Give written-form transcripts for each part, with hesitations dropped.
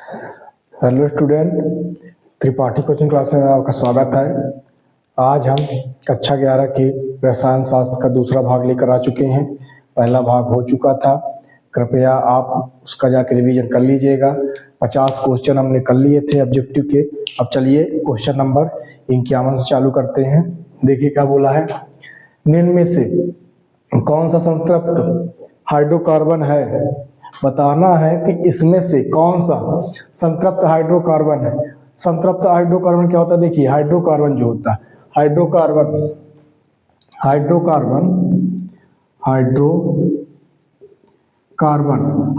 Hello student, Tripathi coaching class में आपका स्वागत है। आज हम कक्षा 11 के रसायन शास्त्र का दूसरा भाग लेकर आ चुके हैं। पहला भाग हो चुका था, कृपया आप उसका जाकर रिवीजन कर लीजिएगा। 50 क्वेश्चन हमने कर लिए थे ऑब्जेक्टिव के। अब चलिए क्वेश्चन नंबर 51 से चालू करते हैं। देखिए क्या बोला है, निम्न में से कौन सा संतृप्त हाइड्रोकार्बन है। बताना है कि इसमें से कौन सा संतृप्त हाइड्रोकार्बन है। संतृप्त हाइड्रोकार्बन क्या होता है, देखिए हाइड्रोकार्बन जो होता है, हाइड्रोकार्बन हाइड्रोकार्बन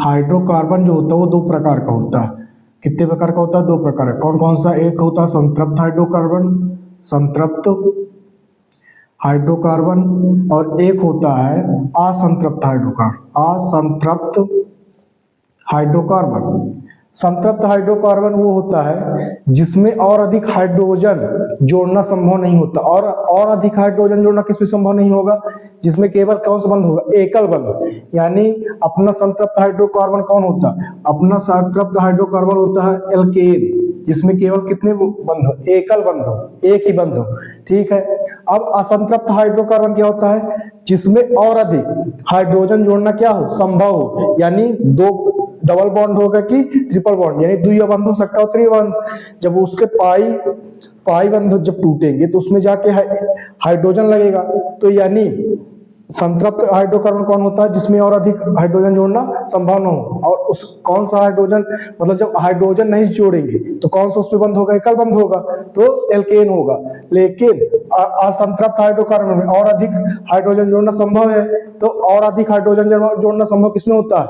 हाइड्रोकार्बन जो होता है वो दो प्रकार का होता है। कितने प्रकार का होता है? दो प्रकार का। कौन कौन सा? एक होता है संतृप्त हाइड्रोकार्बन, संतृप्त हाइड्रोकार्बन, और एक होता है असंतृप्त हाइड्रोकार्बन। संतृप्त हाइड्रोकार्बन वो होता है जिसमें और अधिक हाइड्रोजन जोड़ना संभव नहीं होता। और अधिक हाइड्रोजन जोड़ना किसमें संभव नहीं होगा? जिसमें केवल कौन सा बंध होगा? एकल बंध। यानी अपना संतृप्त हाइड्रोकार्बन कौन होता है? अपना संतृप्त हाइड्रोकार्बन होता है एल्केन, जिसमें केवल कितने बंध हो? एकल बंध हो, एक ही बंध हो। ठीक है। अब असंतृप्त हाइड्रोकार्बन क्या होता है? जिसमें और अधिक हाइड्रोजन जोड़ना क्या हो? संभव हो। यानी दो डबल बॉन्ड होगा कि ट्रिपल बॉन्ड, यानी द्वितीय बंध हो सकता है, त्रिबंध। जब उसके पाई बंध जब टूटेंगे तो उसमें जाके हाइड्रोजन लगेगा। तो यानी संतृप्त हाइड्रोकार्बन कौन होता है? जिसमें और अधिक हाइड्रोजन जोड़ना संभव न हो। और उस कौन सा हाइड्रोजन, मतलब जब हाइड्रोजन नहीं जोड़ेंगे तो कौन सा उसमें बंध होगा? एकल बंध होगा, तो एल्केन होगा। लेकिन असंतृप्त हाइड्रोकार्बन में और अधिक हाइड्रोजन जोड़ना संभव है। तो और अधिक हाइड्रोजन जोड़ना संभव किसमें होता है?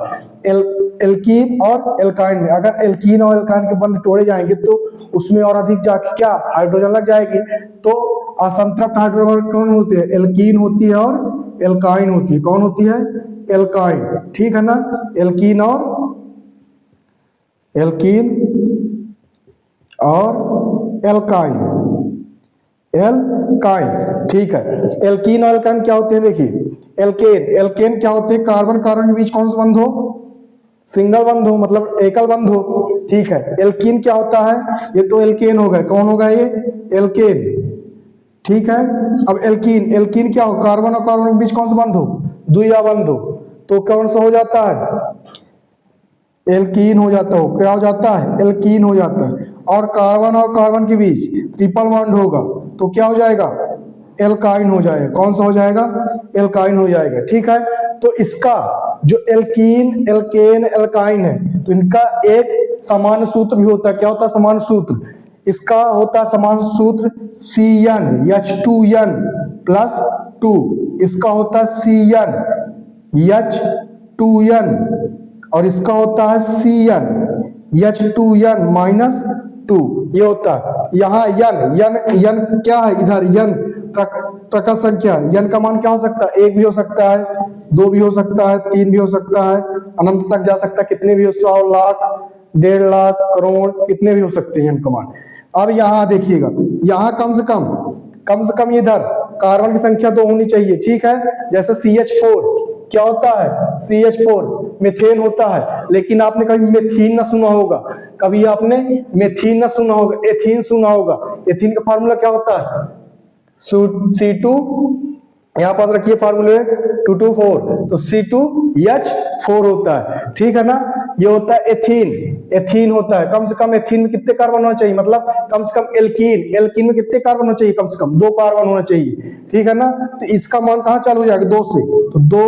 एल्कीन और एल्काइन में। अगर एल्कीन और एल्काइन के बंध तोड़े जाएंगे तो उसमें और अधिक जाके क्या हाइड्रोजन लग जाएगी। तो असंतृप्त हाइड्रोकार्बन कौन होती है? एल्कीन होती है और एल्काइन होती है। कौन होती है? एल्काइन। ठीक है ना। एल्कीन और एल्काइन। ठीक है। एल्कीन और एल्काइन क्या होते हैं? देखिए एल्केन क्या होते हैं? कार्बन कार्बन के बीच कौन सा बंध हो? सिंगल बंध हो, मतलब एकल बंध हो। ठीक है। एल्कीन क्या होता है? ये तो एल्केन हो गए। कौन होगा ये? एल्केन। ठीक है। अब एल्कीन क्या हो? कार्बन और कार्बन के बीच कौन सा बंध हो? द्वितीय बंध हो। तो कौन सा हो जाता है? एल्कीन हो जाता हो। क्या हो जाता है? एल्कीन हो जाता है। और कार्बन के बीच ट्रिपल बॉन्ड होगा तो क्या हो जाएगा? एल्काइन हो जाएगा। कौन सा हो जाएगा? एल्काइन हो जाएगा। ठीक है। तो इसका जो एल्कीन, एल्केन, एल्काइन है, तो इनका एक समान सूत्र भी होता है। क्या होता है समान सूत्र? इसका होता है समान सूत्र CnH2n प्लस 2। इसका होता है CnH2n और इसका होता है CnH2n माइनस 2। ये होता है। यहाँ यन क्या है? इधर यन प्रकाश संख्या। यन का मान क्या हो सकता है? 1 भी हो सकता है, 2 भी हो सकता है, 3 भी हो सकता है, अनंत तक जा सकता है। कितने भी हो? 100 लाख, 1.5 लाख, करोड़, कितने भी हो सकते हैं यन का मान। अब यहाँ देखिएगा, यहाँ कम से कम इधर कार्बन की संख्या 2 होनी चाहिए। ठीक है। जैसे CH4 क्या होता है? CH4 मीथेन होता है। लेकिन आपने कभी मेथीन ना सुना होगा, कभी आपने मेथीन ना सुना होगा, एथीन सुना होगा। एथीन का फार्मूला क्या होता है? C2, यहां पास रखिए फार्मूले 224, तो C2H4 होता है। ठीक है ना। ये होता है एथीन होता है। कम से कम एथीन में कितने कार्बन होना चाहिए? मतलब कम से कम एल्कीन में कितने कार्बन होना चाहिए? कम से कम 2 कार्बन होना चाहिए। ठीक है ना। तो इसका मान कहां चालू हो जाएगा? 2 से। तो 2,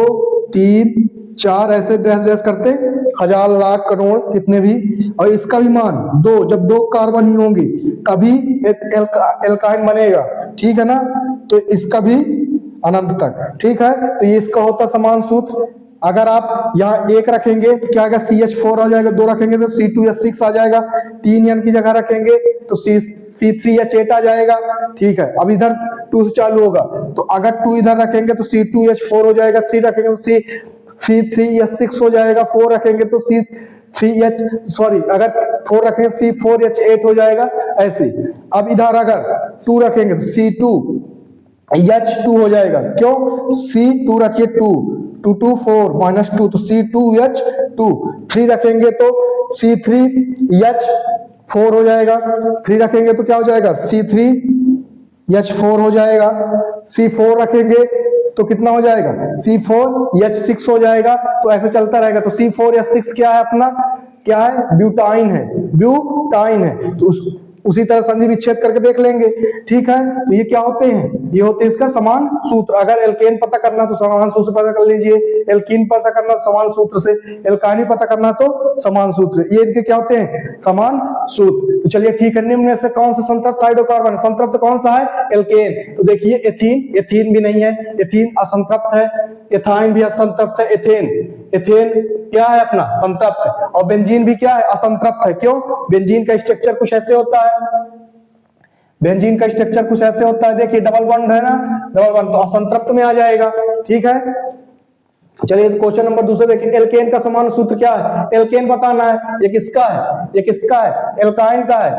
3, 4 ऐसे डैश करते 1000 लाख करोड़ कितने भी। और इसका भी मान 2, जब 2 कार्बन ही होंगे तभी एल्काइन बनेगा। ठीक है ना। तो इसका भी अनंत तक। ठीक है। तो ये इसका होता समान सूत्र। अगर आप यहाँ 1 रखेंगे तो क्या आएगा? CH4 आ जाएगा। 2 रखेंगे तो C2H6 आ जाएगा। 3 यन की जगह रखेंगे तो C3H8 आ जाएगा। ठीक है। अब इधर 2 से चालू होगा, तो अगर 2 इधर रखेंगे तो C2H4 हो जाएगा। 3 रखेंगे तो C3H6 हो जाएगा। 4 रखेंगे तो अगर 4 रखेंगे C4H8 हो जाएगा। ऐसे अब इधर अगर 2 रखेंगे तो C2H2 हो जाएगा। क्यों? C2 रखिए 2, 2 2 4 -2 तो C2H2। 3 रखेंगे तो C3H4 हो जाएगा, 3 रखेंगे तो क्या हो जाएगा, C3H4 हो जाएगा। C4 रखेंगे तो कितना हो जाएगा, C4H6 हो जाएगा। तो ऐसे चलता रहेगा। तो C4H6 क्या है अपना, क्या है, ब्यूटाइन है, ब्यूटाइन है। तो उसी तरह संधि विच्छेद करके देख लेंगे। ठीक है, तो ये क्या होते हैं, ये होते हैं इसका समान सूत्र। अगर एल्केन पता करना तो समान सूत्र पता कर लीजिए, एल्कीन पता करना समान सूत्र से, एल्कानी पता करना तो समान सूत्र। ये इनके क्या होते हैं, समान सूत्र। तो चलिए ठीक है, निम्न में से कौन सा संतृप्त हाइड्रोकार्बन, संतृप्त कौन सा है, एल्केन। तो देखिए एथीन, एथीन भी नहीं है, एथीन असंतृप्त है। एथाइन भी असंतृप्त है। एथेन, एथेन क्या है अपना, संतृप्त है। और बेंजीन भी क्या है, असंतृप्त है। क्यों, बेंजीन का स्ट्रक्चर कुछ ऐसे होता है, बेंजीन का स्ट्रक्चर कुछ ऐसे होता है, देखिए डबल बॉन्ड है ना, डबल बॉन्ड, तो असंतृप्त में आ जाएगा। ठीक है, चलिए क्वेश्चन नंबर दूसरे देखिए, एल्केन का समान सूत्र क्या है, एल्केन बताना है। ये किसका है, ये किसका है, एल्काइन का है,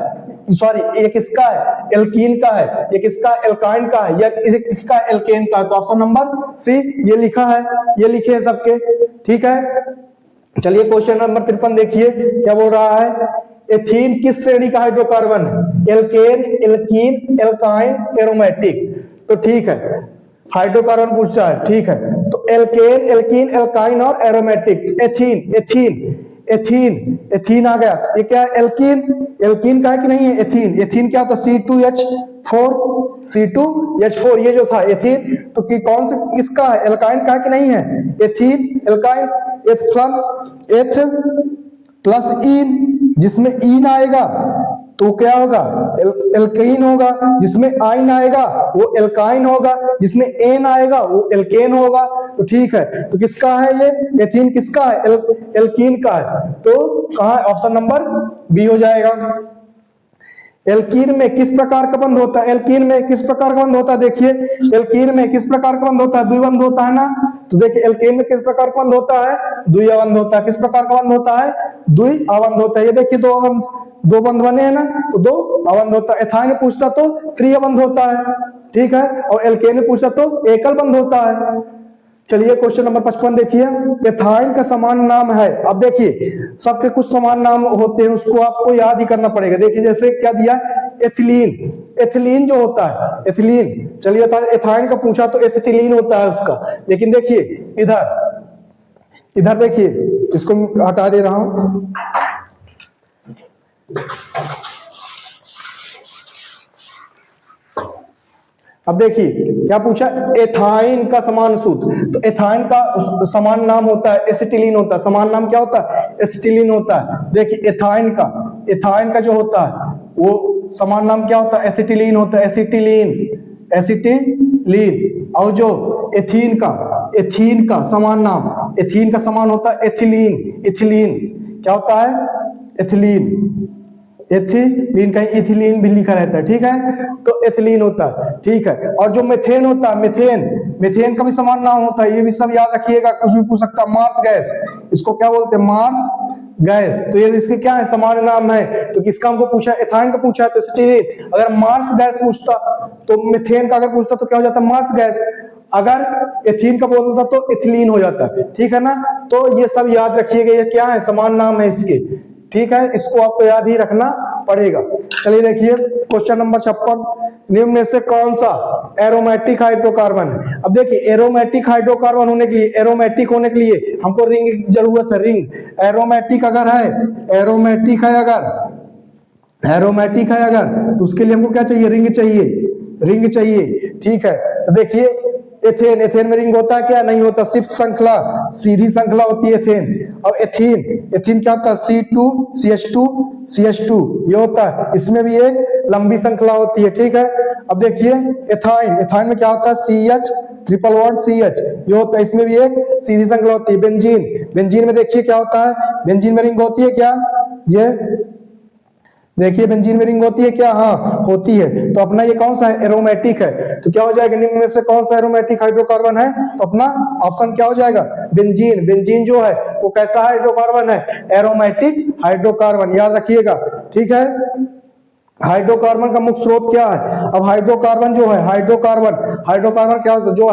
सॉरी ये किसका है, एल्कीन का है। ये किसका, एल्काइन का है, या किसका, एल्केन का है। तो ऑप्शन नंबर सी ये लिखा है, ये लिखे हैं सबके। ठीक है, चलिए क्वेश्चन नंबर 53 देखिए क्या बोल रहा है, एथीन किस श्रेणी का हाइड्रोकार्बन है, एल्केन, एल्कीन, एल्काइन, एरोमेटिक। तो ठीक है, हाइड्रोकार्बन पूछा है। ठीक है, तो एल्केन, एल्कीन, एल्काइन और aromatic. Ethene, ethene, ethene, ethene आ गया। ये क्या है, एल्कीन, एल्कीन का है कि नहीं है, एथीन। एथीन क्या होता है, C2H4, C2H4 ये जो था एथीन। तो कि कौन से किसका है, एल्काइन का है कि नहीं है, एथीन, एल्काइन। एथ प्लस इन, जिसमें इन आएगा तो क्या होगा, एल्केन होगा। जिसमें आइन आएगा वो एल्काइन होगा, जिसमें एन आएगा वो एल्केन होगा। तो ठीक है, तो किसका है ये, एथीन किसका है, एल्कीन का है। तो कहां है, ऑप्शन नंबर बी हो जाएगा। एल्कीन में किस प्रकार का बंध होता है, एल्कीन में किस प्रकार का बंध होता है, देखिए एल्कीन में किस प्रकार का बंध होता है, द्विबंध होता है ना। तो देखिए एल्कीन में किस प्रकार का बंध होता है, द्विअवंध होता है। किस प्रकार का बंध होता है, द्विअवंध होता है। ये देखिए दो बंध बने हैं ना, तो दो अवंध होता है। एथाइन पूछता तो त्रिअवंध होता है। ठीक है, और एल्केन में पूछता तो एकल बंध होता है। चलिए क्वेश्चन नंबर 55 देखिए, एथाइन का समान नाम है। अब देखिए सबके कुछ समान नाम होते हैं, उसको आपको याद ही करना पड़ेगा। देखिए जैसे क्या दिया, एथिलीन, एथिलीन जो होता है, एथिलीन। चलिए एथाइन का पूछा तो एसिटिलीन होता है उसका। लेकिन देखिए इधर देखिए, इसको हटा दे रहा हूं। अब देखिए क्या पूछा, एथाइन का समान सूत्र। तो एथाइन का समान नाम होता है एसिटिलीन होता है। समान नाम क्या होता है, एसिटिलीन होता है। देखिए एथाइन का जो होता है वो समान नाम क्या होता है, एसिटिलीन होता है, एसिटिलीन, एसिटिलीन। और जो एथीन का समान नाम, एथीन का समान होता है एथिलीन, इथिलीन। क्या होता है, एथिलीन, एथिलीन, कहीं इथिलीन भी लिखा रहता है। ठीक है, तो एथिलीन होता है। ठीक है, और जो मेथेन होता है, मेथेन का भी समान नाम होता है। ये भी सब याद रखिएगा, कुछ भी पूछ सकता है। मार्स गैस, इसको क्या बोलते हैं, मार्स गैस। तो ये इसके क्या है, समान नाम है। तो किसका हमको पूछा, एथाइन का पूछा है तो एसिटिलीन। अगर मार्स गैस पूछता तो मेथेन का अगर पूछता तो क्या हो जाता, मार्स गैस। अगर एथीन का बोलता तो इथिलीन हो जाता है। ठीक है ना, तो ये सब याद रखिएगा, ये क्या है, समान नाम है इसके। ठीक है, इसको आपको याद ही रखना पड़ेगा। चलिए देखिए क्वेश्चन नंबर 56, निम्न में से कौन सा एरोमेटिक हाइड्रोकार्बन है। अब देखिए एरोमेटिक हाइड्रोकार्बन होने के लिए, एरोमेटिक होने के लिए हमको रिंग की जरूरत है, रिंग। एरोमेटिक अगर है, एरोमेटिक है अगर तो उसके लिए हमको क्या चाहिए, रिंग चाहिए। ठीक है, तो देखिए एथेन में रिंग होता है क्या, नहीं होता, सिर्फ श्रृंखला, सीधी श्रृंखला होती है एथेन। और एथीन क्या होता है, CH2 ये होता है, इसमें भी एक लंबी श्रृंखला होती है। ठीक है, अब देखिए एथाइन में क्या होता है, CH3 ये होता है, इसमें भी एक सीधी श्रृंखला होती है। बेंजीन में देखिए क्या होता है, बेंजीन में रिंग होती है क्या, ये देखिए बेंजीन में रिंग होती है क्या, हाँ होती है। तो अपना ये कौन सा है, एरोमेटिक है। तो क्या हो जाएगा, निम्न में से कौन सा एरोमेटिक हाइड्रोकार्बन है, तो अपना ऑप्शन क्या हो जाएगा, बेंजीन। बेंजीन जो है वो कैसा हाइड्रोकार्बन है, एरोमेटिक हाइड्रोकार्बन, याद रखिएगा। ठीक है, हाइड्रोकार्बन का मुख्य स्रोत क्या है। अब हाइड्रोकार्बन जो है, हाइड्रोकार्बन क्या होता है, जो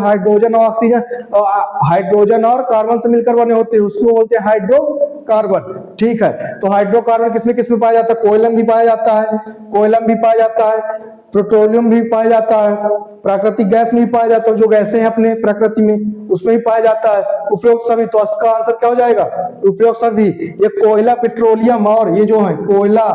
हाइड्रोजन और कार्बन से मिलकर बने होते हैं, उसको बोलते हैं हाइड्रोकार्बन। ठीक है। तो हाइड्रोकार्बन किसमें पाया जाता है? कोयलम भी पाया जाता है, कोयलम भी पाया जाता है, पेट्रोलियम भी पाया जाता है, प्राकृतिक गैस में भी पाया जाता है, जो गैसें हैं अपने प्रकृति में उसमें भी पाया जाता है, उपयुक्त सभी। तो इसका आंसर क्या हो जाएगा? उपयुक्त सभी। ये कोयला, पेट्रोलियम और ये जो है कोयला,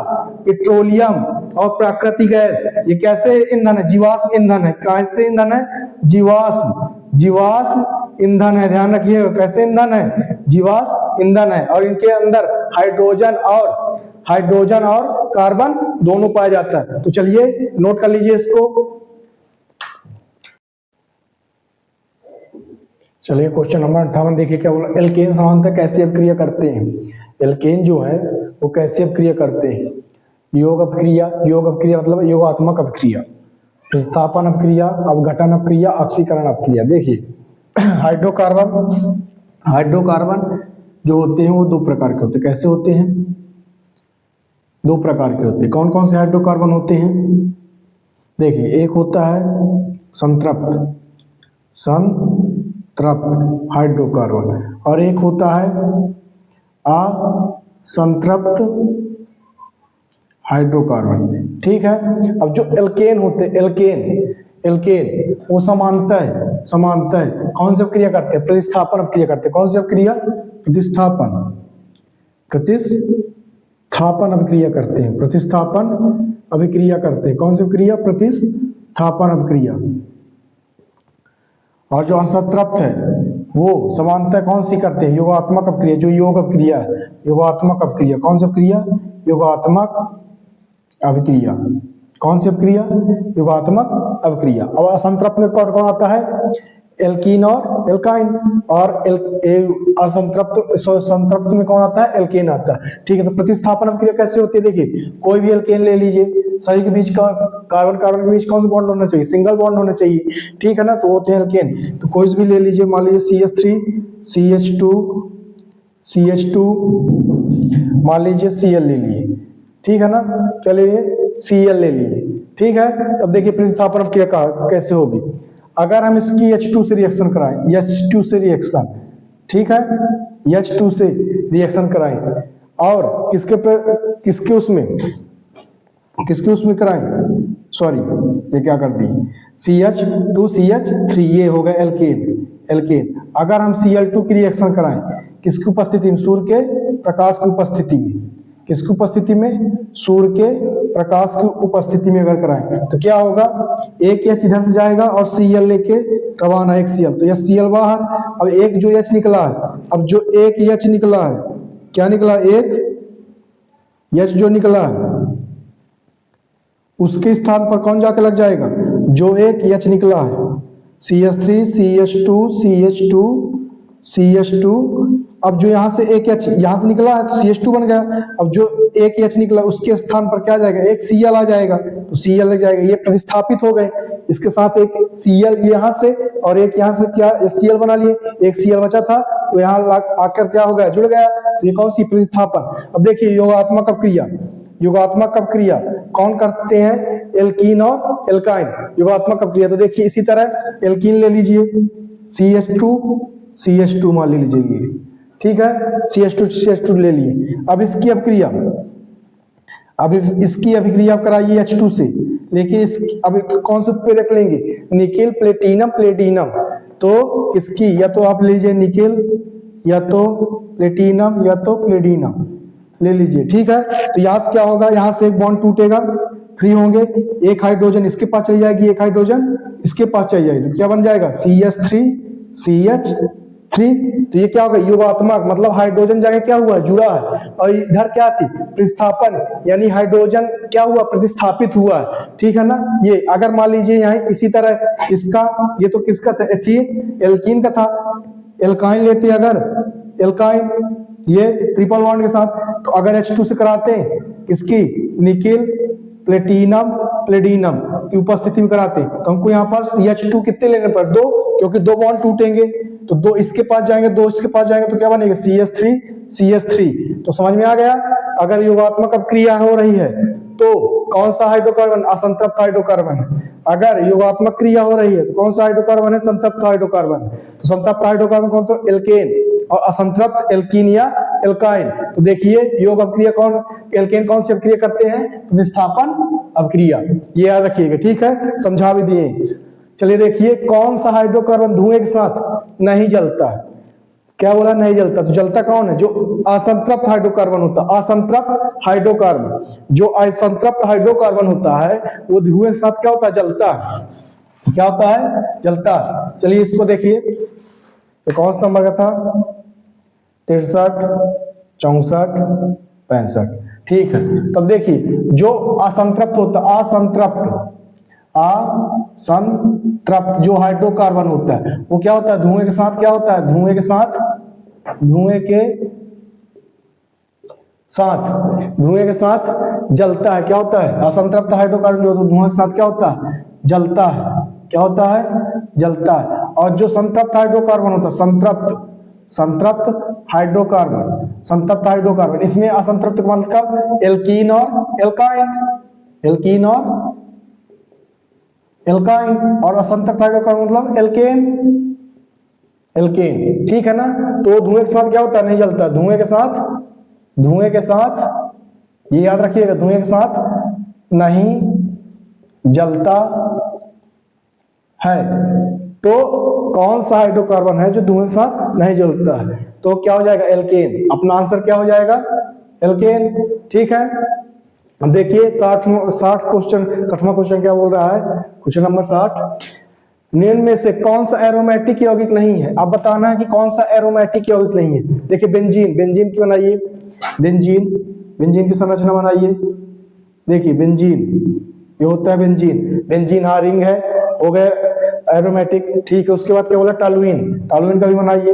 पेट्रोलियम और प्राकृतिक गैस, ये कैसे ईंधन है? जीवाश्म ईंधन है। कैसे ईंधन है? जीवाश्म ईंधन है। ध्यान रखिएगा, कैसे ईंधन है? जीवाश्म ईंधन है। और इनके अंदर हाइड्रोजन और कार्बन दोनों पाया जाता है। तो चलिए नोट कर लीजिए इसको। चलिए क्वेश्चन नंबर 58 देखिए क्या बोला। एल्केन सामान्यतः कैसे अभिक्रिया करते हैं? एल्केन जो है वो कैसे अभिक्रिया करते हैं? योग अभिक्रिया मतलब योगात्मक अभिक्रिया, प्रतिस्थापन अभिक्रिया, अपघटन अभिक्रिया, ऑक्सीकरण अभिक्रिया। देखिए हाइड्रोकार्बन जो होते हैं वो दो प्रकार के होते हैं। कैसे होते हैं? दो प्रकार के होते हैं। कौन कौन से हाइड्रोकार्बन होते हैं? देखिए, एक होता है संतृप्त हाइड्रोकार्बन और एक होता है असंतृप्त हाइड्रोकार्बन। ठीक है। अब जो एल्केन होते हैं, एल्केन वो समानतः कौन सी अभिक्रिया करते हैं? प्रतिस्थापन अभिक्रिया करते हैं। कौन सी अभिक्रिया? प्रतिस्थापन अभिक्रिया करते हैं। प्रतिस्थापन अभिक्रिया करते हैं। कौन सी अभिक्रिया? प्रतिस्थापन अभिक्रिया। और जो असंतृप्त है वो समानतः कौन सी करते हैं? योगात्मक अभिक्रिया, जो योग अभिक्रिया है, योगात्मक अभिक्रिया। कौन सी अभिक्रिया? योगात्मक अभिक्रिया। कौन सी अभिक्रिया? योगात्मक अभिक्रिया। अब असंतृप्त में कौन कौन आता है? एल्कीन और एल्काइन। और संतृप्त में कौन आता है? एल्केन आता है। ठीक है। तो प्रतिस्थापन अभिक्रिया कैसे होती है? देखिए, कोई भी एल्केन ले लीजिए, सभी के बीच का कार्बन के बीच कौन सा बॉन्ड होना चाहिए? सिंगल बॉन्ड होना चाहिए। ठीक है ना। तो होते हैं एल्केन। तो कोई भी ले लीजिए, मान लीजिए CH3 मान लीजिए Cl ले लिए। ठीक है ना। चलिए Cl ले लिए। ठीक है। तब देखिए प्रतिस्थापन अभिक्रिया कैसे होगी। अगर हम इसकी H2 से रिएक्शन कराएं, H2 से रिएक्शन, ठीक है, H2 से रिएक्शन कराएं और किसके उसमें कराएं? सॉरी, ये क्या कर दिए? CH2CH3, ये हो गया एल्केन। अगर हम Cl2 की रिएक्शन कराएं, किसकी उपस्थिति में? सूर्य के प्रकाश की उपस्थिति में। किसकी उपस्थिति में? सूर्य के प्रकाश की उपस्थिति में अगर कराएं तो क्या होगा? एक H इधर से जाएगा और Cl लेके रवाना, एक Cl। तो यह Cl बाहर। अब एक जो H निकला है, अब जो एक H निकला है, क्या निकला? एक H जो निकला है उसके स्थान पर कौन जाके लग जाएगा? जो एक H निकला है, CH3 CH2 अब जो यहाँ से एक H यहाँ से निकला है तो CH2 बन गया। अब जो एक H निकला उसके स्थान पर क्या जाएगा? एक Cl आ जाएगा, तो Cl लग जाएगा। ये प्रतिस्थापित हो गए। इसके साथ एक Cl यहाँ से और एक यहाँ से क्या Cl बना लिए, एक Cl बचा था तो यहाँ आकर क्या हो गया? जुड़ गया। तो ये कौन सी? प्रतिस्थापन। अब देखिए योगात्मक अभिक्रिया कौन करते हैं? एल्कीन और एल्काइन, योगात्मक अभिक्रिया। तो देखिए इसी तरह एल्कीन ले लीजिए, CH2 मान ले लीजिए। ठीक है, CH2 ले लिए। अब इसकी अभिक्रिया कराइए H2 से, लेकिन अब कौन से पे रख लेंगे? Nickel platinum. तो इसकी या तो आप लीजिए निकेल, या तो प्लेटिनम, या तो प्लेटिनम ले लीजिए। ठीक है। तो यहाँ से क्या होगा? यहाँ से एक बॉन्ड टूटेगा, फ्री होंगे, एक हाइड्रोजन इसके पास चली जाएगी, एक हाइड्रोजन इसके पास चली जाएगी। तो क्या बन जाएगा? CH3। तो ये क्या होगा? योगात्मक मतलब हाइड्रोजन जगह क्या हुआ? जुड़ा है। और इधर क्या थी? प्रतिस्थापन, यानी हाइड्रोजन क्या हुआ? प्रतिस्थापित हुआ है। ठीक है ना। ये अगर मान लीजिए यहाँ इसी तरह इसका, ये तो किसका था? एल्कीन का था। एल्काइन लेते अगर, एल्काइन ये ट्रिपल बॉन्ड के साथ, तो अगर H2 से कराते हैं इसकी निकेल प्लेटिनम की उपस्थिति में कराते हैं तो हमको यहाँ पर H2 कितने लेने पर? 2, क्योंकि 2 बॉन्ड टूटेंगे तो 2 इसके पास जाएंगे, 2 इसके पास जाएंगे, तो क्या बनेगा? CH3। तो समझ में आ गया। अगर योगात्मक अभिक्रिया हो रही है तो कौन सा हाइड्रोकार्बन? असंतृप्त हाइड्रोकार्बन। अगर योगात्मक क्रिया हो रही है तो कौन सा हाइड्रोकार्बन है? संतृप्त हाइड्रोकार्बन। तो संतृप्त हाइड्रोकार्बन कौन? तो एल्केन। और असंतृप्त एल्कीन या एल्काइन। तो देखिए योग अभिक्रिया कौन, एल्केन कौन सी अभिक्रिया करते हैं, निष्स्थापन अभिक्रिया, ये याद रखिएगा, ठीक है, समझा भी दिए। चलिए देखिए कौन सा हाइड्रोकार्बन धुएं के साथ नहीं जलता है, क्या बोला, नहीं जलता, तो जलता कौन है, जो असंतृप्त हाइड्रोकार्बन होता है, असंतृप्त हाइड्रोकार्बन, जो असंतृप्त हाइड्रोकार्बन होता है वो धुएं के साथ क्या होता है, जलता है, क्या होता है, जलता है। चलिए इसको देखिए, ये कौन सा नंबर का था, 63, 64, 65, ठीक है। तब देखिए जो असंतृप्त होता, असंतृप्त जो हाइड्रोकार्बन होता है वो क्या होता है, धुएं के साथ क्या होता है, धुएं के साथ जलता है, क्या होता है, असंतृप्त हाइड्रोकार्बन जो धुएं के साथ क्या होता है, जलता है, क्या होता है, जलता है। और जो संतृप्त हाइड्रोकार्बन होता है, संतृप्त हाइड्रोकार्बन, इसमें असंतृप्त का मतलब एल्कीन और एल्काइन, और असंतृप्त हाइड्रोकार्बन मतलब एल्केन, ठीक है ना। तो धुएं के साथ क्या होता है, नहीं जलता, धुएं के साथ ये याद रखिएगा, धुएं के साथ नहीं जलता है। तो कौन सा हाइड्रोकार्बन है जो धुएं के साथ नहीं जलता है, तो क्या हो जाएगा, एल्केन, अपना आंसर क्या हो जाएगा, एल्केन, ठीक है। अब देखिए 60वां क्वेश्चन क्या बोल रहा है, क्वेश्चन नंबर 60, निम्न में से कौन सा एरोमेटिक यौगिक नहीं है, अब बताना है कि कौन सा एरोमेटिक यौगिक नहीं है। देखिए बेंजीन की बनाइए, बेंजीन की संरचना बनाइए, देखिए बेंजीन, ये होता है बेंजीन, हाँ रिंग है, हो गए एरोमेटिक, ठीक है। उसके बाद क्या बोला, टॉलुइन का भी बनाइए,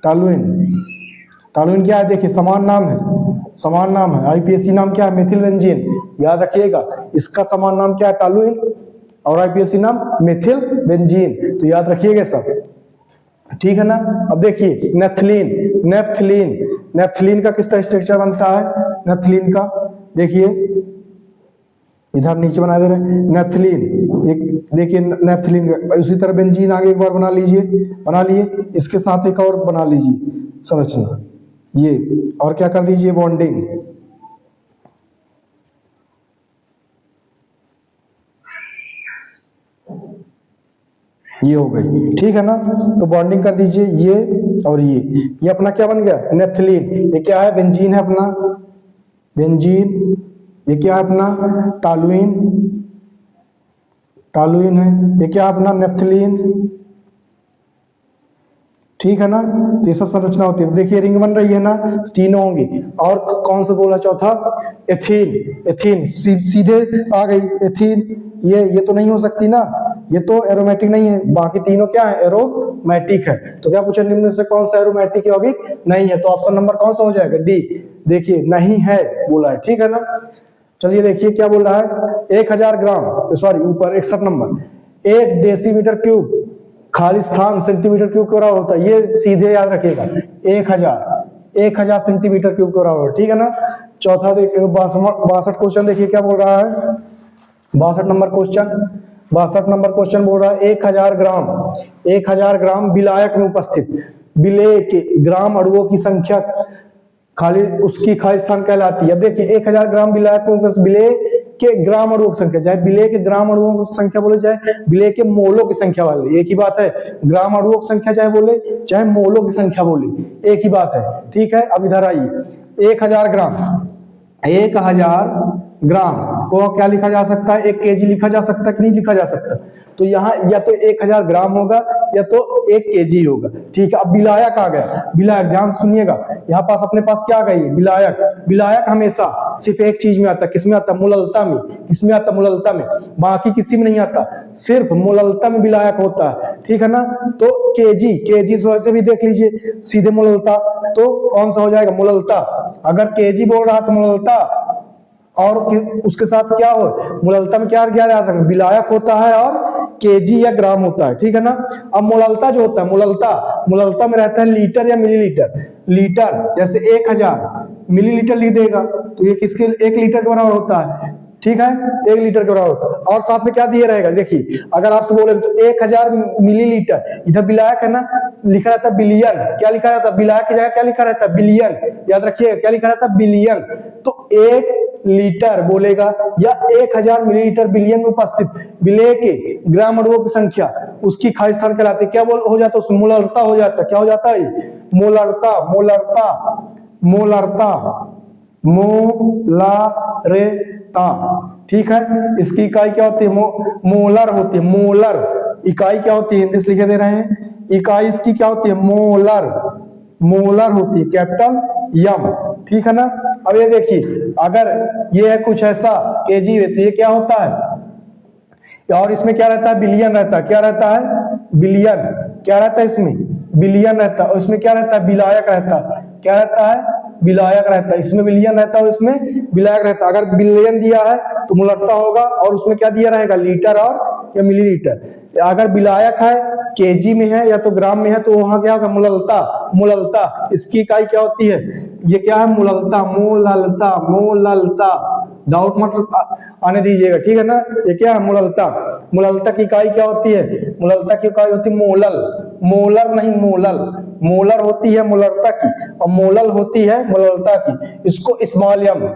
टॉलुइन क्या है, देखिए समान नाम है, आईपीएससी नाम क्या है, मेथिल बेंजीन, याद रखिएगा, इसका समान नाम क्या है, टॉलुइन, और आईपीएससी नाम मेथिल बेंजीन, तो याद रखिएगा सब, ठीक है ना। अब देखिए नेफ्थलीन का किस तरह स्ट्रक्चर बनता है, नेफ्थलीन का देखिए इधर नीचे बना दे रहे हैं, नेफ्थलीन, एक देखिए नेफ्थलीन का, उसी तरह बेंजीन आगे एक बार बना लिए, इसके साथ एक और बना लीजिए संरचना, ये, और क्या कर दीजिए, बॉन्डिंग, ये हो गई, ठीक है ना। तो बॉन्डिंग कर दीजिए ये और ये अपना क्या बन गया, नेफ्थलीन, ये क्या है, बेंजीन है अपना, बेंजीन, ये क्या है अपना, टॉलुइन है, ये क्या है अपना, नेफ्थलीन, ठीक है ना। तो ये सब संरचना होती है, देखिए रिंग बन रही है ना, तीनों होंगी। और कौन सा बोला चौथा, एथीन, सीधे आ गई एथीन, ये तो नहीं हो सकती ना, ये तो एरोमेटिक नहीं है, बाकी तीनों क्या है, एरोमेटिक है। तो क्या पूछा, निम्न में से कौन सा एरोमेटिक यौगिक नहीं है, तो ऑप्शन नंबर कौन सा हो जाएगा, डी, देखिए नहीं है बोला है, ठीक है ना। चलिए देखिए क्या बोल रहा है, 1000 ग्राम, सॉरी ऊपर 61 नंबर, 1 डेसीमीटर क्यूब खाली स्थान सेंटीमीटर क्यूब के बराबर होता है, ये सीधे याद रखिएगा, 1000 सेंटीमीटर क्यूब के बराबर, ठीक है ना। चौथा देखिए 62 क्वेश्चन, देखिए क्या बोल रहा है, 62 नंबर क्वेश्चन बोल रहा है, 1000 ग्राम विलायक में उपस्थित विलेय के ग्राम अणुओं की संख्या खाली उसकी खाली स्थान कहलाती है। अब देखिए 1000 ग्राम विलायक में उपस्थित विलेय के ग्राम अणुओं की संख्या, चाहे विलेय के ग्राम अणुओं की संख्या बोले, चाहे विलेय के मोलों की संख्या वाले, एक ही बात है, ग्राम अणुओं की संख्या चाहे बोले, चाहे मोलों की संख्या बोले, एक ही बात है, ठीक है। अब इधर आइए, 1000 ग्राम को क्या लिखा जा सकता है, 1 केजी लिखा जा सकता है कि नहीं लिखा जा सकता, तो यहाँ या तो 1000 ग्राम होगा या तो 1 केजी होगा, ठीक है। अब विलायक आ गया, विलायक ध्यान से सुनिएगा, यहाँ पास अपने पास क्या आ गई, विलायक हमेशा सिर्फ एक चीज में आता है, किसमें आता है, मूललता में, किसमें आता है, मूललता में, बाकी किसी में नहीं आता, सिर्फ मूललता में विलायक होता है, ठीक है ना। तो केजी से भी देख लीजिए सीधे मूललता, तो कौन सा हो जाएगा, मूललता, अगर केजी बोल रहा तो मूललता, और उसके साथ क्या हो, मूललता में क्या जा रहा है, विलायक होता है और केजी या ग्राम होता है, ठीक है ना। अब मूललता जो होता है, मूललता में रहता है लीटर या मिलीलीटर, जैसे 1000 मिलीलीटर लिख देगा तो ये किसके 1 लीटर के बराबर होता है, ठीक है, 1 लीटर के बराबर होता है। और साथ में क्या दिया रहेगा, देखिए अगर आपसे बोले तो 1000 मिलीलीटर, इधर विलायक है ना, लिखा रहता है बिलियन, क्या लिखा रहता है, विलायक की जगह क्या लिखा रहता है, बिलियन, याद रखिए क्या लिखा रहता है, बिलियन। तो 1 लीटर बोलेगा या 1000 मिलीलीटर बिलियन में उपस्थित विलेय के ग्राम अणुओं की संख्या उसकी इकाई स्थान कहलाती है। क्या बोल हो जाता है, उसमें मोलरता हो जाता है, क्या हो जाता है, मोलरता, मोलरता, मोलरता, मोलारेता, ठीक है। इसकी इकाई क्या होती है, मोलर होती है, मोलर इकाई क्या होती है, हिंदी से लिखे दे रहे हैं, इकाई इसकी क्या होती है, मोलर, मोलर होती है, कैपिटल यम, ठीक है ना। अब ये देखिए अगर ये है कुछ ऐसा केजी में, तो ये क्या होता है, और इसमें क्या रहता है, बिलियन रहता है, क्या रहता है, बिलियन, क्या रहता है इसमें, बिलियन रहता है, और इसमें क्या रहता है, विलायक रहता है, क्या रहता है, विलायक रहता है, इसमें बिलियन रहता है और इसमें विलायक रहता है। अगर बिलियन दिया है तो मोलरता होगा, और उसमें क्या दिया रहेगा, लीटर और या मिलीलीटर। अगर विलायक है केजी में है या तो ग्राम में है, तो वहां क्या होगा, मोललता, मोललता, इसकी इकाई क्या होती है, ये क्या है, मोललता, मोललता, मोललता, डाउट मत आने दीजिएगा, ठीक है ना। ये क्या है, मोललता, मोललता की इकाई क्या होती है, मोललता की इकाई होती है मोलल, मोलर नहीं मोलल, मोलर होती है मोलरता की और मोलल होती है मोललता की। इसको स्मॉल एम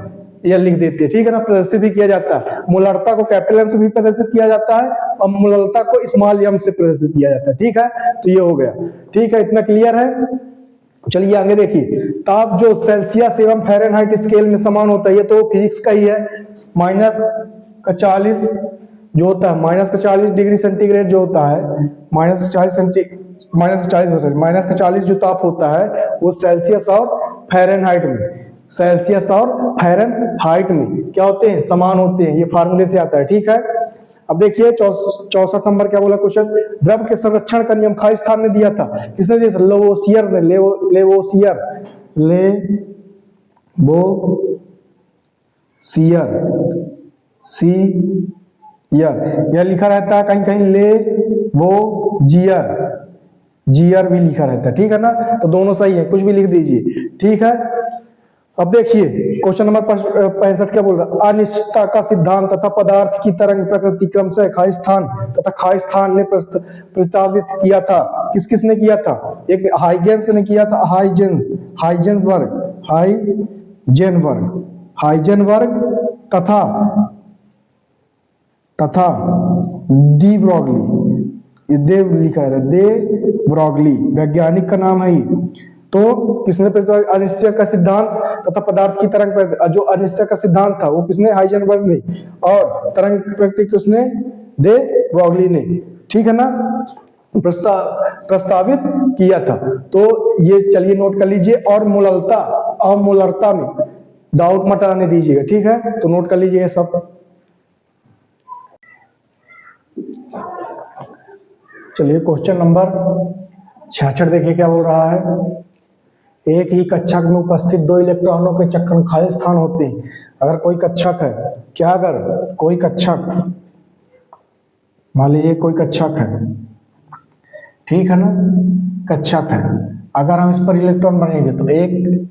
ये लिख देते हैं, ठीक है ना, प्रदर्शित भी किया जाता है, मोलरता को कैपिटल एम से भी प्रदर्शित किया जाता है और मोललता को स्मॉल एम से प्रदर्शित किया जाता है, ठीक है। तो ये हो गया, ठीक है, इतना क्लियर है। चलिए आगे देखिए, ताप जो सेल्सियस एवं फ़ारेनहाइट स्केल में समान होता है, ये तो फिजिक्स का ही है, -40 जो होता है, -40 डिग्री सेंटीग्रेड जो होता है, -40 जो ताप होता है वो सेल्सियस और फ़ारेनहाइट में, सेल्सियस और फ़ारेनहाइट में क्या होते हैं, समान होते हैं, ये फार्मूले से आता है, ठीक है। अब देखिए 64 नंबर क्या बोला क्वेश्चन, द्रव के संरक्षण का नियम खाई स्थान ने दिया था, किसने दिया था, लेवोसियर ने, लेवोसियर, लेवोसियर, यह लिखा रहता है कहीं कहीं ले वो जियर, जियर भी लिखा रहता है, ठीक है ना। तो दोनों सही है, कुछ भी लिख दीजिए, ठीक है। अब देखिए क्वेश्चन नंबर 65 क्या बोल रहा है, अनिश्चितता का सिद्धांत तथा पदार्थ की तरंग प्रकृति क्रमशः खाई स्थान तथा खाई स्थान ने प्रस्तावित किया था। किस किस ने किया था, एक हाइजेंस ने किया था, हाइजेंसबर्ग, हाइजेनबर्ग तथा डी ब्रॉगली, देव लिखा रहता है, दे ब्रॉगली वैज्ञानिक का नाम है ही। तो किसने अनिश्चय का सिद्धांत तथा पदार्थ की तरंग प्रकृति, जो अनिश्चय का सिद्धांत था वो किसने, हाइजेनबर्ग ने, और तरंग प्रकृति किसने, दे ब्रॉगली ने, ठीक है ना, प्रस्तावित किया था। तो ये चलिए नोट कर लीजिए, और मोललता और मोलरता में डाउट मत आने दीजिएगा, ठीक है, तो नोट कर लीजिए सब। चलिए क्वेश्चन नंबर 66 देखिए क्या बोल रहा है, एक ही कक्षक में उपस्थित 2 इलेक्ट्रॉनों के चक्रण खाली स्थान होते हैं। अगर कोई कक्षक है, क्या अगर कोई कक्षक, मान लीजिए कोई कक्षक है, ठीक है ना, कक्षक है, अगर हम इस पर इलेक्ट्रॉन भरेंगे तो एक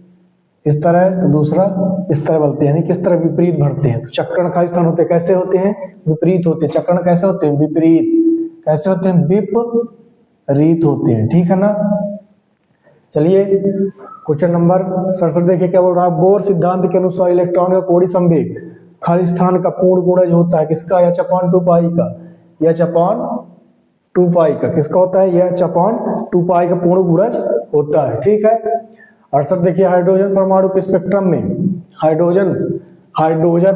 इस तरह तो दूसरा इस तरह बढ़ते हैं, यानी किस तरह विपरीत भरते हैं, तो चक्रण खाली स्थान होते हैं, कैसे होते हैं, विपरीत होते हैं। चक्रण कैसे होते हैं, विपरीत, कैसे होते हैं, विपरीत होते हैं, ठीक है ना। चलिए क्वेश्चन नंबर 67 देखिए क्या बोल रहा है, बोर सिद्धांत के अनुसार इलेक्ट्रॉन का कोणीय संवेग खाली स्थान का पूर्ण गुणज होता है, किसका, h/2π का, h/2π का, किसका होता है, h/2π का पूर्ण गुणज होता है, ठीक है। 68 देखिए, हाइड्रोजन परमाणु के स्पेक्ट्रम में, हाइड्रोजन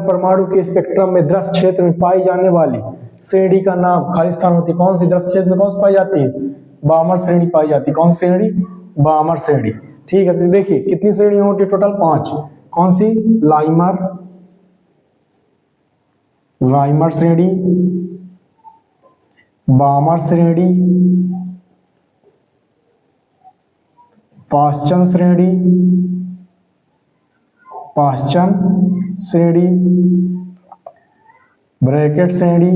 परमाणु के स्पेक्ट्रम में दृश्य क्षेत्र में पाई जाने वाली श्रेणी का नाम खाली स्थान होती है। कौन सी दृश्य क्षेत्र में कौन सी पाई जाती है, बामर श्रेणी पाई जाती है। कौन सी श्रेणी, बामर श्रेणी, ठीक है। तो देखिए कितनी श्रेणी होती है, टोटल 5। कौन सी, लाइमर श्रेणी, बामर श्रेणी, पाश्चन श्रेणी, ब्रैकेट श्रेणी,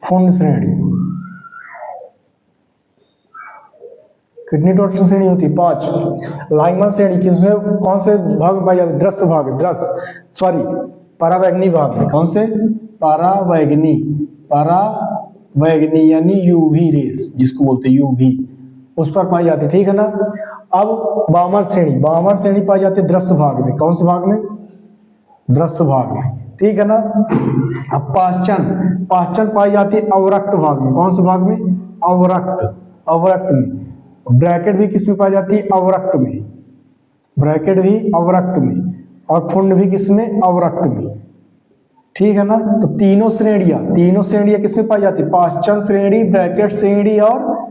फुंड श्रेणी, कितनी टोटल श्रेणी होती है? 5। लाइमन श्रेणी किसमें कौन से भाग में पाई जाती है? दृश्य भाग, परावैंगनी भाग में। कौन से? परावैंगनी यानी यूवी रेस जिसको बोलते हैं यूवी, उस पर पाई जाती है, ठीक है ना। अब वामन श्रेणी पाई जाती है दृश्य भाग में। कौन से भाग में? दृश्य भाग में, ठीक है ना। अब पाश्चन पाई जाती है अवरक्त भाग में। कौन से भाग में? अवरक्त में। ब्रैकेट भी किस में पाई जाती है? अवरक्त में। ब्रैकेट भी अवरक्त में, और फुंड भी किसमें? अवरक्त में, ठीक है ना। तो तीनों श्रेणियां किसमें पाई जाती है? पाश्चन श्रेणी, ब्रैकेट श्रेणी और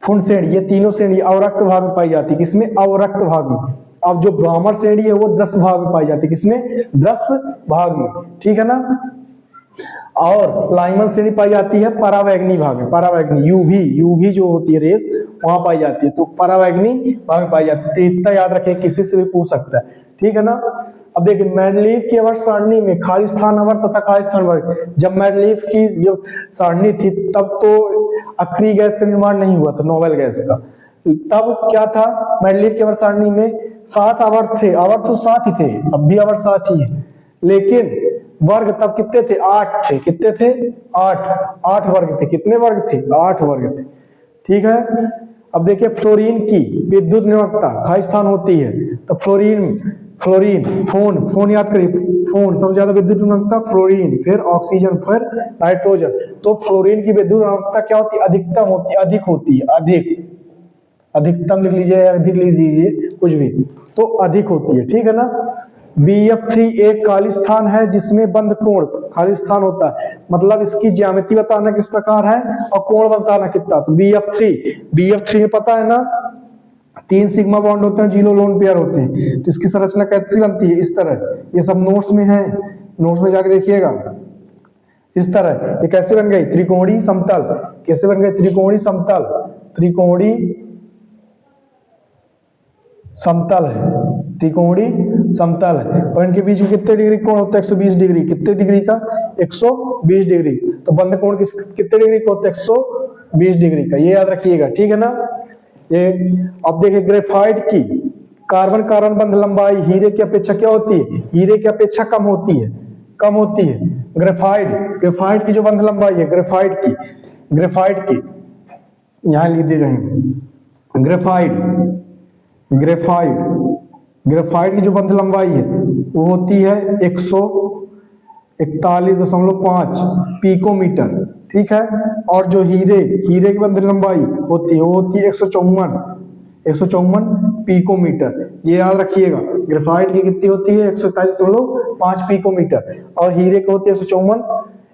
फुंड श्रेणी, ये तीनों श्रेणी अवरक्त भाग में पाई जाती है। किसमें? अवरक्त भाग में। अब जो ब्राह्मण श्रेणी है वो दृश्य भाग में पाई जाती है। किसमें? दृश्य भाग में, ठीक है ना। और लाइमन श्रेणी पाई जाती है परावैंगनी भाग में। परावैंगनी यूवी जो होती है रेस वहां पाई जाती है, तो परावैंगनी भाग में पाई जाती है। तो इतना याद रखें, किसी से भी पूछ सकता है, ठीक है ना। अब देखिए मेंडलीव की आवर्त सारणी में खाली स्थान आवर्त तथा खाली स्थान वर्ग। जब मेंडलीव की जो सारणी थी तब तो अक्रिय गैस का निर्माण नहीं हुआ था, नोबेल गैस का। तब क्या था? मेंडलीव की आवर्त सारणी में 7 आवर्त थे। आवर्त तो 7 ही थे, अब भी आवर्त 7 ही है, लेकिन वर्ग तब कितने थे? 8 थे। कितने थे? 8 वर्ग थे। कितने वर्ग थे? 8 वर्ग थे, ठीक है। अब देखिए फ्लोरीन की विद्युत निर्भरता खाली स्थान होती है, तो फ्लोरीन फोन याद करिए, फोन सबसे ज्यादा विद्युत निर्भरता फ्लोरीन, फिर ऑक्सीजन, फिर नाइट्रोजन। तो फ्लोरीन की विद्युत निर्भरता क्या होती है? अधिकतम होती है, अधिक होती है, अधिकतम लिख लीजिए या अधिक लिख लीजिए, कुछ भी, तो अधिक होती है, ठीक है ना। BF3 एक खाली स्थान है जिसमें बंद कोण खाली स्थान होता है, मतलब इसकी ज्यामिति बताना किस प्रकार है और कोण बताना कितना। तो BF3 में पता है ना 3 सिग्मा बॉन्ड होते हैं, 0 लोन पेयर होते हैं। तो इसकी संरचना कैसी बनती है? इस तरह। ये सब नोट्स में है, नोट्स में जाके देखिएगा। इस तरह ये कैसे बन गई? त्रिकोणीय समतल। कैसे बन गई? त्रिकोणीय समतल है। और इनके बीच में कितने डिग्री कोण होता है? 120 डिग्री। कितने डिग्री का? 120 डिग्री। तो बंद कोण कितने डिग्री का होता है? 120 डिग्री का, ये याद रखिएगा, ठीक है ना। ये अब देखिए ग्रेफाइट की कार्बन बंध लंबाई हीरे की अपेक्षा क्या होती है? हीरे की अपेक्षा कम होती है। ग्रेफाइट की जो बंध लंबाई है, ग्रेफाइट की यहां लिख दे रहे हैं। ग्रेफाइट की जो बंध लंबाई है वो होती है 141.5 पिकोमीटर, ठीक है। और जो हीरे की बंध लंबाई होती है वो होती है 154 पिकोमीटर, ये याद रखिएगा। ग्रेफाइट की कितनी होती है? 141.5 पिकोमीटर, और हीरे की होती है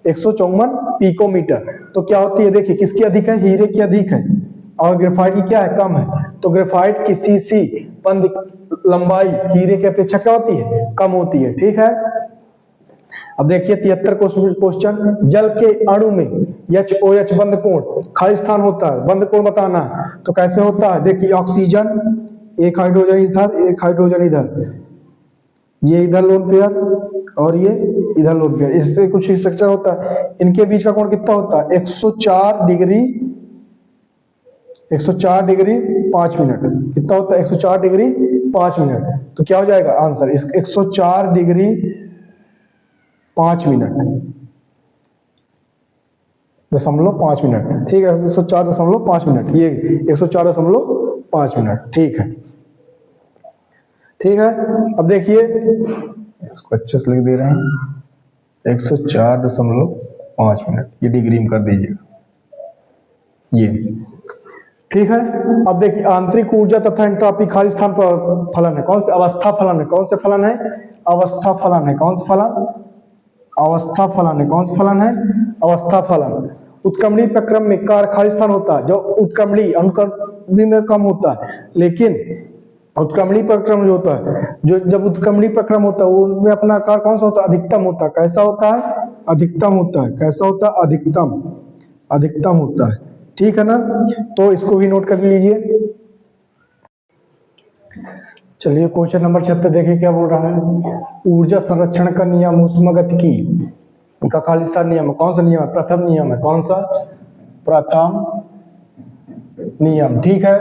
154 पिकोमीटर। तो क्या होती है? देखिए किसकी अधिक है? हीरे की अधिक है, और ग्रेफाइट की क्या है? कम है। तो ग्रेफाइट की सीसी बंध लंबाई हीरे की अपेक्षा क्या होती है? कम होती है, ठीक है। अब देखिए 73 क्वेश्चन, जल के अणु में HOH बंद कोण खाली स्थान होता है, बंद कोण बताना है। तो कैसे होता है? देखिए ऑक्सीजन, एक हाइड्रोजन इधर, एक हाइड्रोजन इधर, ये इधर लोन पेयर और ये इधर लोन पेयर, इससे कुछ स्ट्रक्चर होता है। इनके बीच का कोण कितना होता है? 104 डिग्री 5 मिनट। कितना होता है? 104 डिग्री 5 मिनट। तो क्या हो जाएगा आंसर? 104 डिग्री 5 मिनट, .5 मिनट, ठीक है। 104.5 मिनट, ये 104.5 मिनट, ठीक है। अब देखिए इसको अच्छे से लिख दे रहे हैं, 104.5 मिनट, ये डिग्री में कर दीजिएगा, ये ठीक है। अब देखिए आंतरिक ऊर्जा तथा एंट्रोपी खाली स्थान पर फलन है। कौन से? अवस्था फलन है। कौन से फलन है? अवस्था फलन है। कौन सा फलन? अवस्था फलन है। कौन सा फलन है? अवस्था फलन। उत्क्रमणीय प्रक्रम में कार्य खाली स्थान होता है, जो उत्क्रमणीय अनुक्रमणीय में कम होता है, लेकिन उत्क्रमणीय प्रक्रम जो होता है, जो जब उत्क्रमणीय प्रक्रम होता है वो उसमें अपना आकार कौन सा होता है? अधिकतम होता है। कैसा होता है? अधिकतम होता है। कैसा होता है? अधिकतम होता है, ठीक है ना। तो इसको भी नोट कर लीजिए। चलिए क्वेश्चन नंबर 76 देखिए क्या बोल रहा है। ऊर्जा संरक्षण का नियम ऊष्मागतिकी का खाली स्थान नियम कौन सा नियम है? प्रथम नियम है। कौन सा? प्रथम नियम। ठीक है,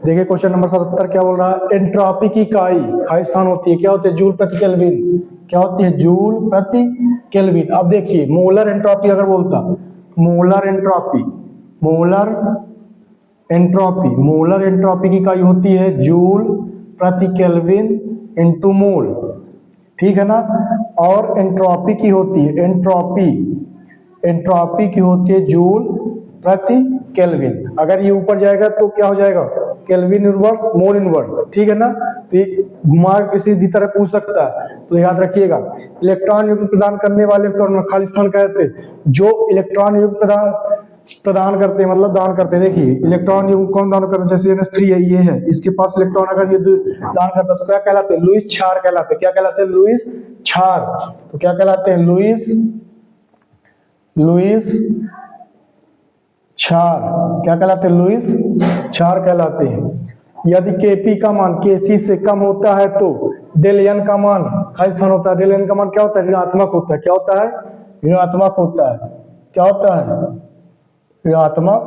देखिए क्वेश्चन नंबर 77 क्या बोल रहा है, एंट्रोपी की इकाई खाली स्थान होती है, क्या होती है, जूल प्रति केल्विन। क्या होती है, जूल प्रति केल्विन। अब देखिए मोलर एंट्रोपी अगर बोलता, molar entropy, molar entropy, molar entropy की इकाई होती है जूल प्रति केल्विन इंटू मोल। ठीक है ना। और एंट्रोपी की होती है, एंट्रोपी, एंट्रोपी की होती है जूल प्रति केल्विन। अगर ये ऊपर जाएगा तो क्या हो जाएगा, केल्विन इनवर्स, मोल इनवर्स। ठीक है ना। तो घुमा किसी भी तरह पूछ सकता है, तो याद रखिएगा। इलेक्ट्रॉन युग्म प्रदान करने वाले को खाली स्थान कहते हैं, जो इलेक्ट्रॉन युग्म प्रदान करते हैं, मतलब दान करते हैं। देखिए इलेक्ट्रॉन युग्म कौन दान करता है, जैसे NH3 है, ये है, इसके पास इलेक्ट्रॉन अगर ये दान करता है तो क्या कहलाते हैं, लुईस क्षार कहलाते हैं। क्या कहलाते हैं, लुईस क्षार। तो क्या कहलाते हैं, लुईस क्षार। क्या कहलाते हैं, लुईस क्षार कहलाते हैं। यदि Kp का मान Kc से कम होता है तो डेल n का मान खाली स्थान होता है। डेल n का मान क्या होता है, ऋणात्मक होता है। क्या होता है, ऋणात्मक होता है। क्या होता है, ऋणात्मक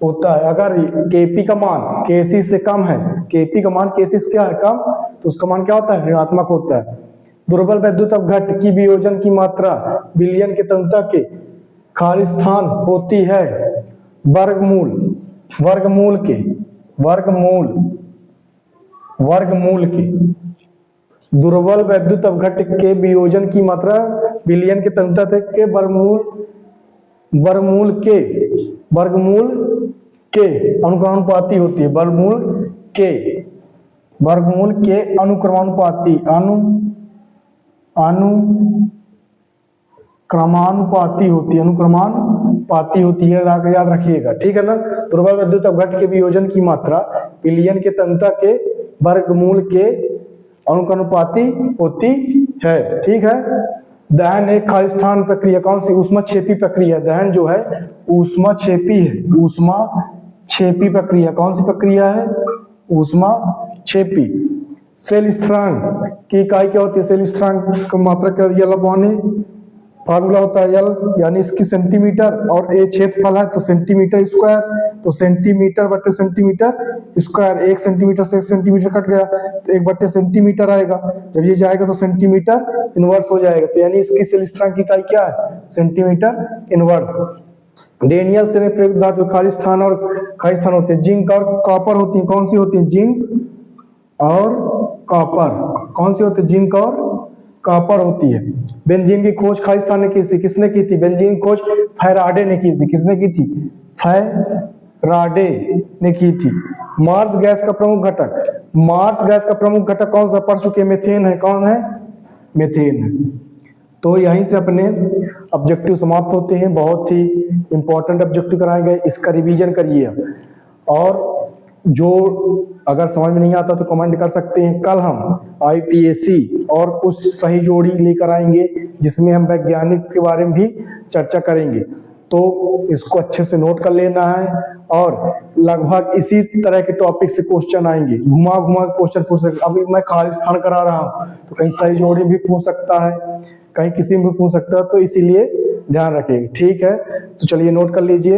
होता है। अगर Kp का मान Kc से कम है, Kp का मान Kc से क्या है, कम, तो उसका मान क्या होता है, ऋणात्मक होता है। दुर्बल वैद्युत अपघट्ट की वियोजन की मात्रा बिलियन के तंत्र के खाली स्थान होती है वर्गमूल, वर्गमूल के, वर्गमूल, वर्गमूल के। दुर्बल वैद्युत अपघट्ट के वियोजन की मात्रा बिलियन के तंत्र के वर्गमूल, वर्गमूल के, वर्गमूल के अनुक्रमानुपाती होती है। वर्गमूल के, वर्गमूल के अनुक्रमानुपाती, अनुक्रमानुपाती होती है, अनुक्रमानुपाती होती है, याद रखिएगा। ठीक है ना। दुर्बल वैद्युत अपघट्ट के वियोजन की मात्रा बिलियन के तंत्र के वर्गमूल के अनुक्रमानुपाती होती है। ठीक है। दहन एक खाली स्थान प्रक्रिया, कौन सी, ऊष्माक्षेपी प्रक्रिया। दहन जो है ऊष्माक्षेपी है, ऊष्माक्षेपी प्रक्रिया। कौन सी प्रक्रिया है, ऊष्माक्षेपी। सेल स्थिरांक की इकाई क्या होती है, सेल स्थिरांक की मात्रा क्या, यल अपॉन ए, फार्मूला होता है यल, यानी इसकी सेंटीमीटर, और ए क्षेत्रफल है तो सेंटीमीटर स्क्वायर, तो सेंटीमीटर बटे सेंटीमीटर स्क्वायर। 1 सेंटीमीटर से 1 सेंटीमीटर कट गया तो 1 बटे सेंटीमीटर आएगा। जब ये जाएगा तो सेंटीमीटर इनवर्स हो जाएगा, तो यानी इसकी सेल स्थिरांक की इकाई क्या है, सेंटीमीटर इनवर्स। डेनियल से प्रयुक्त धातु खाली स्थान और खाली स्थान होते हैं, जिंक और कॉपर होती है। कौन सी होती है, जिंक और कॉपर। कौन सी होती है, जिंक और कॉपर होती है। बेंजीन की खोज खाली स्थान ने की थी, किसने की थी, बेंजीन की खोज फैराडे ने की थी। किसने की थी, फैराडे ने की थी। मार्स गैस का प्रमुख घटक, मार्स गैस का प्रमुख घटक कौन सा, पढ़ चुके, मीथेन है। कौन है, मीथेन है। तो यहीं से अपने ऑब्जेक्टिव समाप्त होते हैं। बहुत ही इंपॉर्टेंट ऑब्जेक्टिव कराए गए, इसका रिवीजन करिए। और जो अगर समझ में नहीं आता तो कमेंट कर सकते हैं। कल हम IPSC और कुछ सही जोड़ी लेकर आएंगे, जिसमें हम वैज्ञानिक के बारे में भी चर्चा करेंगे। तो इसको अच्छे से नोट कर लेना है, और लगभग इसी तरह के टॉपिक से क्वेश्चन आएंगे। घुमा घुमा क्वेश्चन पूछ सकते। अभी मैं खाली स्थान करा रहा हूँ तो कहीं सही जोड़ी भी पूछ सकता है, कहीं किसी में भी पूछ सकता है, तो इसीलिए ध्यान रखिए। ठीक है, तो चलिए नोट कर लीजिए।